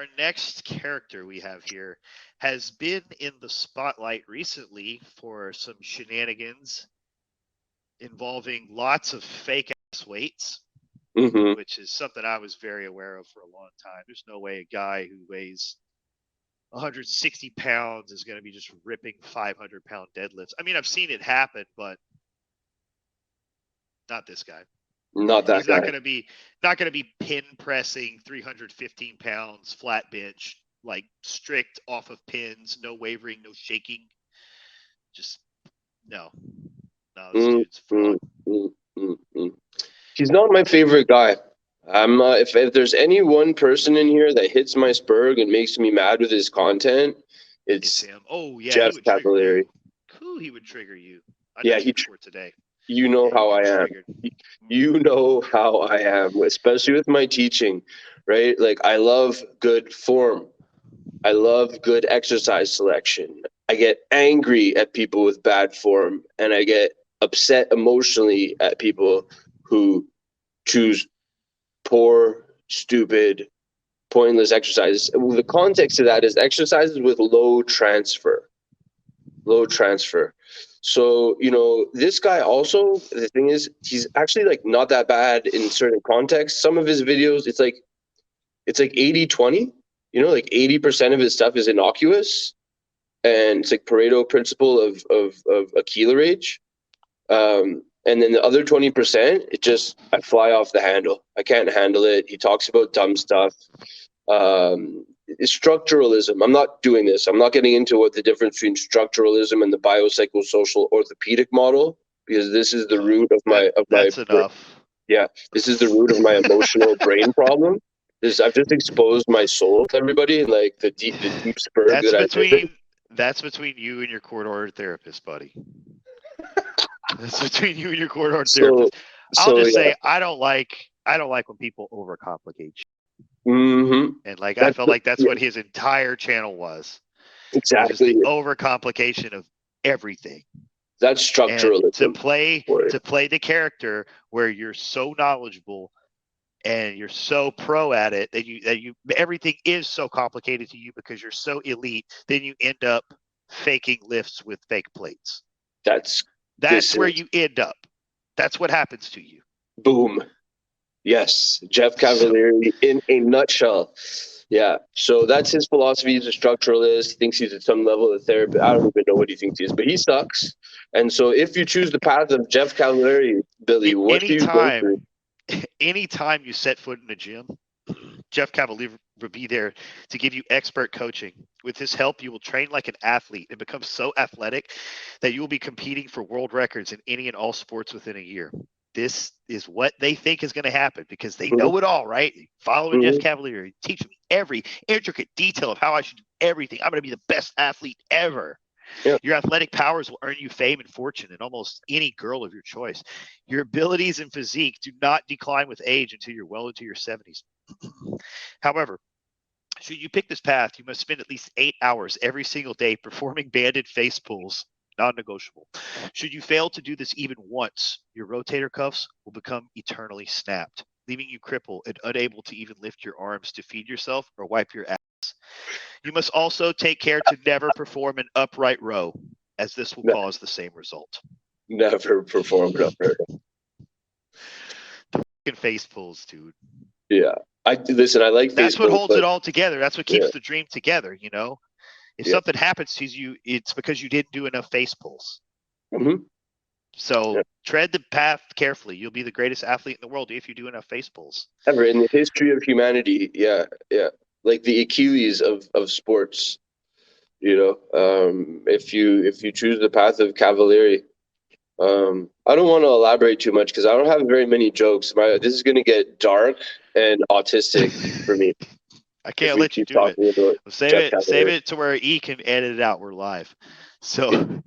our next character we have here has been in the spotlight recently for some shenanigans involving lots of fake ass weights, which is something I was very aware of for a long time. There's no way a guy who weighs 160 pounds is going to be just ripping 500-pound deadlifts. I mean, I've seen it happen, but not this guy. Not that He's guy. not going to be pin pressing 315 pounds flat bench, like strict off of pins, no wavering, no shaking. Just no, this dude's fraud. He's not my favorite guy. I'm if there's any one person in here that hits my spurg and makes me mad with his content, it's him. Oh yeah, Jeff Cavaliere. He would trigger you. For today. You know how I am. You know how I am, especially with my teaching, right? Like, I love good form. I love good exercise selection. I get angry at people with bad form, and I get upset emotionally at people who choose poor, stupid, pointless exercises. The context of that is exercises with low transfer. So, this guy also, the thing is, he's actually like not that bad in certain contexts. Some of his videos, it's like 80-20, like 80% of his stuff is innocuous. And it's like Pareto principle of Aquila rage. And then the other 20%, I fly off the handle. I can't handle it. He talks about dumb stuff. Structuralism. I'm not doing this. I'm not getting into what the difference between structuralism and the biopsychosocial orthopedic model, because this is the root of my That's enough. Yeah, this is the root of my emotional brain problem. I've just exposed my soul to everybody, and like the deep spur That's between you and your court ordered therapist, buddy. That's between you and your court ordered therapist. I'll just say I don't like when people overcomplicate shit. And like I felt like that's what his entire channel was. Exactly. The overcomplication of everything. That's structuralism. And to play the character where you're so knowledgeable and you're so pro at it that you everything is so complicated to you because you're so elite, then you end up faking lifts with fake plates. That's where you end up. That's what happens to you. Boom. Yes, Jeff Cavaliere in a nutshell. Yeah, so that's his philosophy. He's a structuralist. He thinks he's at some level a therapist. I don't even know what he thinks he is, but he sucks. And so if you choose the path of Jeff Cavaliere, Billy, what do you go through? Anytime you set foot in a gym, Jeff Cavaliere will be there to give you expert coaching. With his help, you will train like an athlete and become so athletic that you will be competing for world records in any and all sports within a year. This is what they think is going to happen because they know it all, right? Following Jeff Cavaliere, teaching me every intricate detail of how I should do everything. I'm going to be the best athlete ever. Yep. Your athletic powers will earn you fame and fortune in almost any girl of your choice. Your abilities and physique do not decline with age until you're well into your 70s. However, should you pick this path, you must spend at least 8 hours every single day performing banded face pulls. Non-negotiable. Should you fail to do this even once, your rotator cuffs will become eternally snapped, leaving you crippled and unable to even lift your arms to feed yourself or wipe your ass. You must also take care to never perform an upright row, as this will cause the same result. Never perform an upright row. The fucking face pulls, dude. Yeah. I like that's what holds it all together. That's what keeps the dream together, If something happens to you, it's because you didn't do enough face pulls. So tread the path carefully. You'll be the greatest athlete in the world if you do enough face pulls. Ever in the history of humanity, yeah. Like the Achilles of sports, if you choose the path of Cavaliere. I don't want to elaborate too much because I don't have very many jokes. This is going to get dark and autistic for me. I can't let you do it. Save it to where E can edit it out. We're live. So